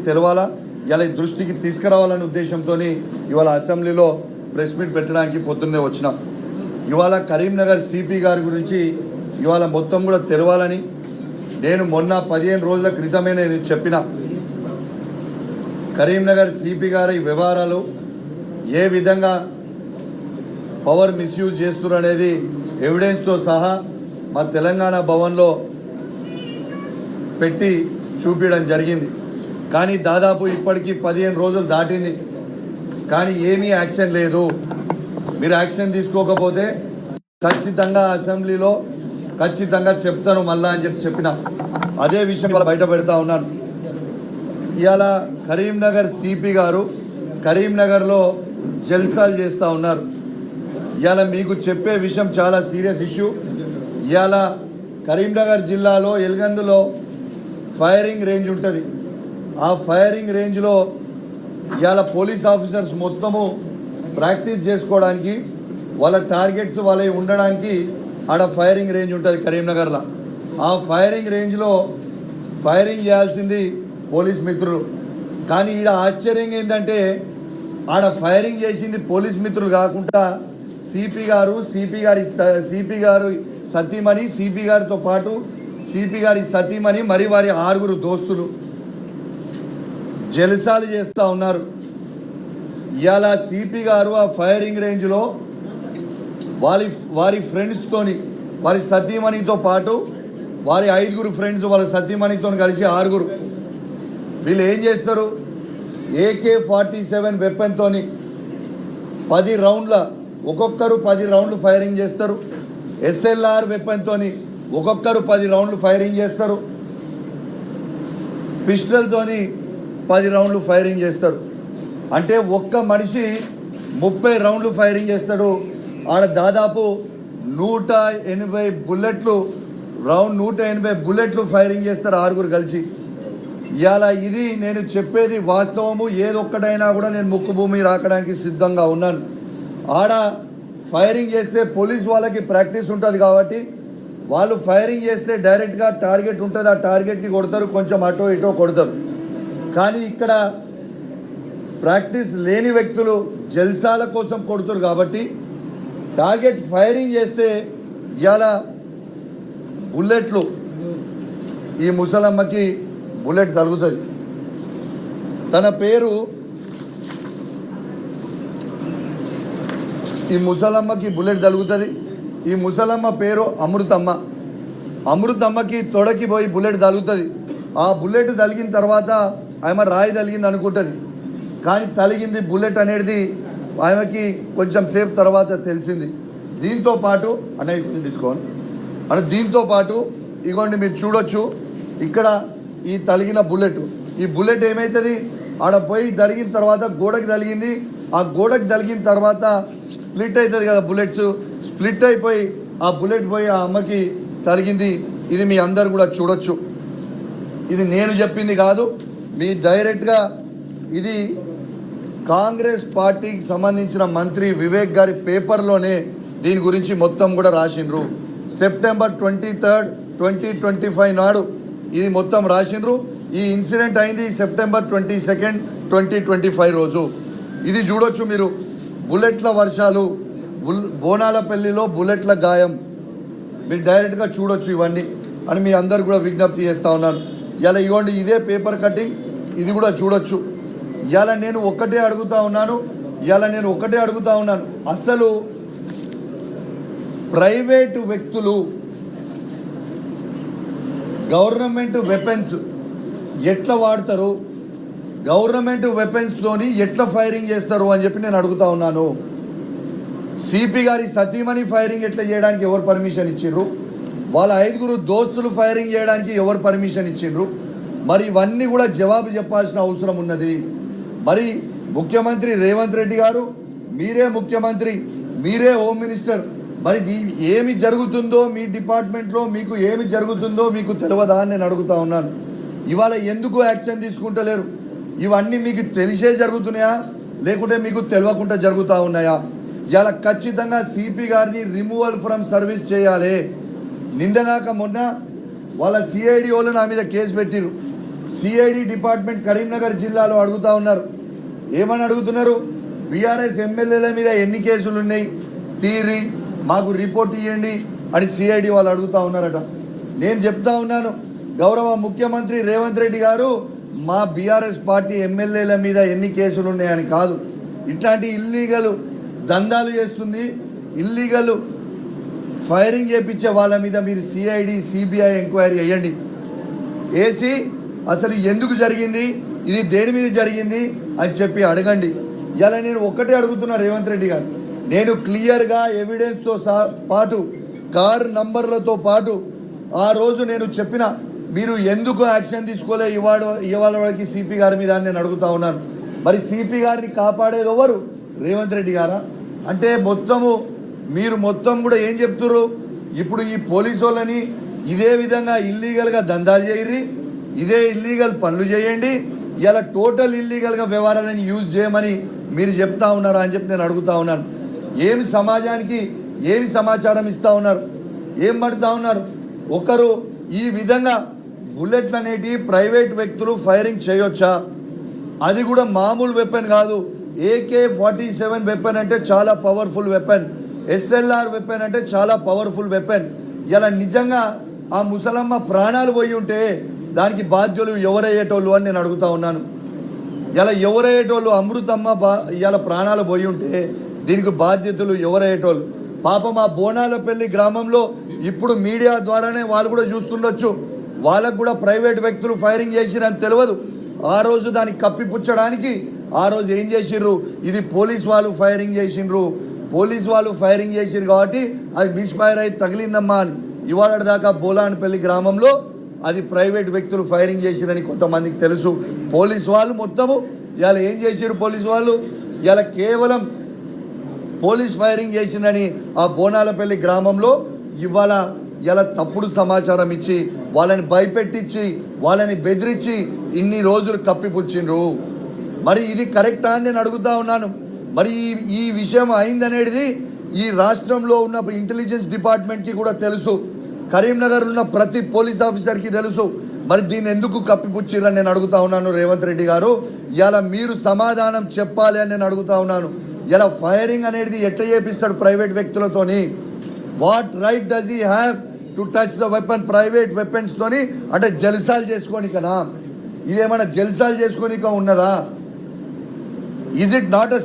తెలవాలా ఇలా దృష్టికి తీసుకురావాలనే ఉద్దేశంతో ఇవాళ అసెంబ్లీలో ప్రెస్ మీట్ పెట్టడానికి పొద్దున్నే వచ్చినాం. ఇవాళ కరీంనగర్ సిపి గారి గురించి ఇవాళ మొత్తం కూడా తెలవాలని నేను మొన్న 15 రోజుల క్రితమే నేను చెప్పిన. కరీంనగర్ సిపి గారి వ్యవహారాలు ఏ విధంగా పవర్ మిస్యూజ్ చేస్తున్నారు అనేది ఎవిడెన్స్తో సహా మా తెలంగాణ భవన్లో పెట్టి చూపించడం జరిగింది. కానీ దాదాపు ఇప్పటికీ 15 రోజులు దాటింది, కానీ ఏమీ యాక్షన్ లేదు. మీరు యాక్షన్ తీసుకోకపోతే ఖచ్చితంగా అసెంబ్లీలో ఖచ్చితంగా చెప్తాను మళ్ళా అని చెప్పిన అదే విషయం ఇవాళ బయట పెడతా ఉన్నాను. ఇవాళ కరీంనగర్ సిపి గారు కరీంనగర్లో జల్సాలు చేస్తూ ఉన్నారు. ఇవాళ మీకు చెప్పే విషయం చాలా సీరియస్ ఇష్యూ. ఇవాళ కరీంనగర్ జిల్లాలో ఎల్గందులో ఫైరింగ్ రేంజ్ ఉంటుంది. ఆ ఫైరింగ్ రేంజ్లో ఇవాళ పోలీస్ ఆఫీసర్స్ మొత్తము ప్రాక్టీస్ చేసుకోవడానికి వాళ్ళ టార్గెట్స్ వాళ్ళవి ఉండడానికి ఆడ ఫైరింగ్ రేంజ్ ఉంటుంది కరీంనగర్లో. ఆ ఫైరింగ్ రేంజ్లో ఫైరింగ్ చేయాల్సింది పోలీస్ మిత్రులు. కానీ ఈడ ఆశ్చర్యంగా ఏంటంటే ఆడ ఫైరింగ్ చేసింది పోలీస్ మిత్రులు కాకుండా సిపి గారు సతీమణి, సిపి గారితో పాటు సిపి గారి సతీమణి మరి వారి 6 దోస్తులు జల్సాలు చేస్తూ ఉన్నారు. ఇవాళ సిపి గారు ఆ ఫైరింగ్ రేంజ్లో వారి ఫ్రెండ్స్తోని వారి సతీమణితో పాటు వారి 5 ఫ్రెండ్స్ వాళ్ళ సతీమణితో కలిసి 6 వీళ్ళు ఏం చేస్తారు, AK-47 వెపన్తో 10 రౌండ్ల ఒక్కొక్కరు 10 రౌండ్లు ఫైరింగ్ చేస్తారు. SLR వెపన్తో ఒక్కొక్కరు 10 రౌండ్లు ఫైరింగ్ చేస్తారు. పిస్టల్తోని 10 రౌండ్లు ఫైరింగ్ చేస్తారు. అంటే ఒక్క మనిషి 30 రౌండ్లు ఫైరింగ్ చేస్తాడు. ఆడ దాదాపు 180 బుల్లెట్లు 180 బుల్లెట్లు ఫైరింగ్ చేస్తారు 6 కలిసి. ఇవాళ ఇది నేను చెప్పేది వాస్తవము. ఏదొక్కటైనా కూడా నేను ముక్కు భూమి రాకడానికి సిద్ధంగా ఉన్నాను. ఆడ ఫైరింగ్ చేస్తే పోలీస్ వాళ్ళకి ప్రాక్టీస్ ఉంటుంది కాబట్టి వాళ్ళు ఫైరింగ్ చేస్తే డైరెక్ట్గా టార్గెట్ ఉంటుంది, ఆ టార్గెట్కి కొడతారు, కొంచెం అటో ఇటో కొడతారు. కానీ ఇక్కడ ప్రాక్టీస్ లేని వ్యక్తులు జల్సాల కోసం కొడుతారు కాబట్టి టార్గెట్ ఫైరింగ్ చేస్తే ఇవాళ బుల్లెట్లు ఈ ముసలమ్మకి బుల్లెట్ తగులుతుంది. తన పేరు ఈ ముసలమ్మకి బుల్లెట్ తగులుతుంది. ఈ ముసలమ్మ పేరు అమృతమ్మ. అమృతమ్మకి తొడకి పోయి బుల్లెట్ తగులుతుంది. ఆ బుల్లెట్ తగిలిన తర్వాత ఆమె రాయి తగిలింది అనుకుంటుంది, కానీ తగిలింది బుల్లెట్ అనేది ఆమెకి కొంచెం సేపు తర్వాత తెలిసింది. దీంతో పాటు అన్నయ్య తీసుకోవాలి అంటే దీంతో పాటు ఇగోండి మీరు చూడొచ్చు ఇక్కడ ఈ తగిలిన బుల్లెట్. ఈ బుల్లెట్ ఏమవుతుంది, ఆడ పోయి తగిలిన తర్వాత గోడకి తగిలింది. ఆ గోడకి తగిలిన తర్వాత స్ప్లిట్ అవుతుంది కదా, బుల్లెట్స్ స్ప్లిట్ అయిపోయి ఆ బుల్లెట్ పోయి ఆ అమ్మకి తగిలింది. ఇది మీ అందరు కూడా చూడొచ్చు. ఇది నేను చెప్పింది కాదు, మీ డైరెక్ట్గా ఇది కాంగ్రెస్ పార్టీకి సంబంధించిన మంత్రి వివేక్ గారి పేపర్లోనే దీని గురించి మొత్తం కూడా రాసిండ్రు. సెప్టెంబర్ 23, 2025 నాడు ఇది మొత్తం రాసిండ్రు. ఈ ఇన్సిడెంట్ అయింది సెప్టెంబర్ 22, 2025 రోజు. ఇది చూడొచ్చు మీరు, బుల్లెట్ల వర్షాలు, బోనాలపల్లిలో బుల్లెట్ల గాయం, మీరు డైరెక్ట్గా చూడొచ్చు ఇవన్నీ అని మీ అందరు కూడా విజ్ఞప్తి చేస్తూ ఉన్నాను. ఇలా ఇవ్వండి ఇదే పేపర్ కటింగ్, ఇది కూడా చూడొచ్చు. ఇలా నేను ఒక్కటే అడుగుతూ ఉన్నాను, అసలు ప్రైవేటు వ్యక్తులు గవర్నమెంట్ వెపన్స్ ఎట్లా వాడతారు, గవర్నమెంట్ వెపన్స్తోని ఎట్లా ఫైరింగ్ చేస్తారు అని చెప్పి నేను అడుగుతా ఉన్నాను. సిపి గారి సతీమణి ఫైరింగ్ ఎట్లా చేయడానికి ఎవరు పర్మిషన్ ఇచ్చిండ్రు, వాళ్ళ 5 దోస్తులు ఫైరింగ్ చేయడానికి ఎవరు పర్మిషన్ ఇచ్చిండ్రు, మరి ఇవన్నీ కూడా జవాబు చెప్పాల్సిన అవసరం ఉన్నది. మరి ముఖ్యమంత్రి రేవంత్ రెడ్డి గారు, మీరే ముఖ్యమంత్రి, మీరే హోమ్ మినిస్టర్, మరి ఏమి జరుగుతుందో మీ డిపార్ట్మెంట్లో మీకు ఏమి జరుగుతుందో మీకు తెలియదా అని నేను అడుగుతా ఉన్నాను. ఇవాళ ఎందుకు యాక్షన్ తీసుకుంటలేరు? ఇవన్నీ మీకు తెలిసే జరుగుతున్నాయా లేకుంటే మీకు తెలియకుండా జరుగుతూ ఉన్నాయా? ఇలా ఖచ్చితంగా సిపి గారిని రిమూవల్ ఫ్రమ్ సర్వీస్ చేయాలి. నిందగాక మొన్న వాళ్ళ సిఐడి వాళ్ళు నా మీద కేసు పెట్టిరు. సిఐడి డిపార్ట్మెంట్ కరీంనగర్ జిల్లాలో అడుగుతా ఉన్నారు. ఏమని అడుగుతున్నారు? బీఆర్ఎస్ ఎమ్మెల్యేల మీద ఎన్ని కేసులు ఉన్నాయి తీరి మాకు రిపోర్ట్ ఇవ్వండి అని సిఐడి వాళ్ళు అడుగుతా ఉన్నారట. నేను చెప్తా ఉన్నాను, గౌరవ ముఖ్యమంత్రి రేవంత్ రెడ్డి గారు మా బీఆర్ఎస్ పార్టీ ఎమ్మెల్యేల మీద ఎన్ని కేసులు ఉన్నాయని కాదు, ఇట్లాంటి ఇల్లీగల్ దందాలు చేస్తుంది, ఇల్లీగల్ ఫైరింగ్ చేయించే వాళ్ళ మీద మీరు సిఐడి సిబిఐ ఎంక్వైరీ చేయండి. వేసి అసలు ఎందుకు జరిగింది, ఇది దేని మీద జరిగింది అని చెప్పి అడగండి. ఇలా నేను ఒక్కటే అడుగుతున్నా రేవంత్ రెడ్డి గారు, నేను క్లియర్గా ఎవిడెన్స్తో పాటు కార్ నంబర్లతో పాటు ఆ రోజు నేను చెప్పిన మీరు ఎందుకు యాక్షన్ తీసుకోలే ఇవాళ వరకు సిపి గారి మీద నేను అడుగుతా ఉన్నాను. మరి సిపి గారిని కాపాడేది ఎవరు? రేవంత్ రెడ్డి గారా? అంటే మీరు మొత్తం కూడా ఏం చెప్తున్నారు? ఇప్పుడు ఈ పోలీసు వాళ్ళని ఇదే విధంగా ఇల్లీగల్గా దందాలు చేయరి, ఇదే ఇల్లీగల్ పనులు చేయండి, ఇలా టోటల్ ఇల్లీగల్గా వ్యవహారాలను యూజ్ చేయమని మీరు చెప్తా ఉన్నారా అని చెప్పి నేను అడుగుతా ఉన్నాను. ఏమి సమాజానికి ఏమి సమాచారం ఇస్తూ ఉన్నారు, ఏం పడుతూ ఉన్నారు? ఒకరు ఈ విధంగా బుల్లెట్లు అనేటి ప్రైవేట్ వ్యక్తులు ఫైరింగ్ చేయొచ్చా? అది కూడా మామూలు వెపన్ కాదు. AK-47 వెపన్ అంటే చాలా పవర్ఫుల్ వెపన్, SLR వెపన్ అంటే చాలా పవర్ఫుల్ వెపన్. ఇలా నిజంగా ఆ ముసలమ్మ ప్రాణాలు పోయి ఉంటే దానికి బాధ్యులు ఎవరయ్యేటోళ్ళు అని నేను అడుగుతా ఉన్నాను. ఇలా ఎవరయ్యేటోళ్ళు? అమృతమ్మ ఇలా ప్రాణాలు పోయి ఉంటే దీనికి బాధ్యతలు ఎవరయ్యేటోళ్ళు? పాపం ఆ బోనాలపల్లి గ్రామంలో ఇప్పుడు మీడియా ద్వారానే వాళ్ళు కూడా చూస్తుండొచ్చు, వాళ్ళకు కూడా ప్రైవేట్ వ్యక్తులు ఫైరింగ్ చేసిరని తెలియదు. ఆ రోజు దాన్ని కప్పిపుచ్చడానికి ఆ రోజు ఏం చేసిర్రు, ఇది పోలీస్ వాళ్ళు ఫైరింగ్ చేసిండ్రు, పోలీస్ వాళ్ళు ఫైరింగ్ చేసిర్రు కాబట్టి అది మిస్ ఫైర్ అయి తగిలిందమ్మా అని. ఇవాళ దాకా బోలాన్పల్లి గ్రామంలో అది ప్రైవేట్ వ్యక్తులు ఫైరింగ్ చేసిరని కొంతమందికి తెలుసు. పోలీస్ వాళ్ళు మొత్తము ఇవాళ ఏం చేసిర్రు? పోలీస్ వాళ్ళు ఇవాళ కేవలం పోలీస్ ఫైరింగ్ చేసిందని ఆ బోనాలపల్లి గ్రామంలో ఇలా తప్పుడు సమాచారం ఇచ్చి వాళ్ళని భయపెట్టించి వాళ్ళని బెదిరించి ఇన్ని రోజులు కప్పిపుచ్చిండ్రు. మరి ఇది కరెక్టా అని నేను అడుగుతా ఉన్నాను. మరి ఈ విషయం అయిందనేది ఈ రాష్ట్రంలో ఉన్న ఇంటెలిజెన్స్ డిపార్ట్మెంట్కి కూడా తెలుసు, కరీంనగర్ ఉన్న ప్రతి పోలీస్ ఆఫీసర్కి తెలుసు. మరి దీన్ని ఎందుకు కప్పిపుచ్చిరని నేను అడుగుతా ఉన్నాను. రేవంత్ రెడ్డి గారు ఇలా మీరు సమాధానం చెప్పాలి అని నేను అడుగుతా ఉన్నాను. ఇలా ఫైరింగ్ అనేది ఎట్లా చేపిస్తాడు ప్రైవేట్ వ్యక్తులతోని? What right does he have to touch the weapon? Private weapons తోని అంటే జల్సాలు చేసుకోనికనా? ఇదేమైనా జల్సాలు చేసుకోనిక ఉన్నదా? Is it not a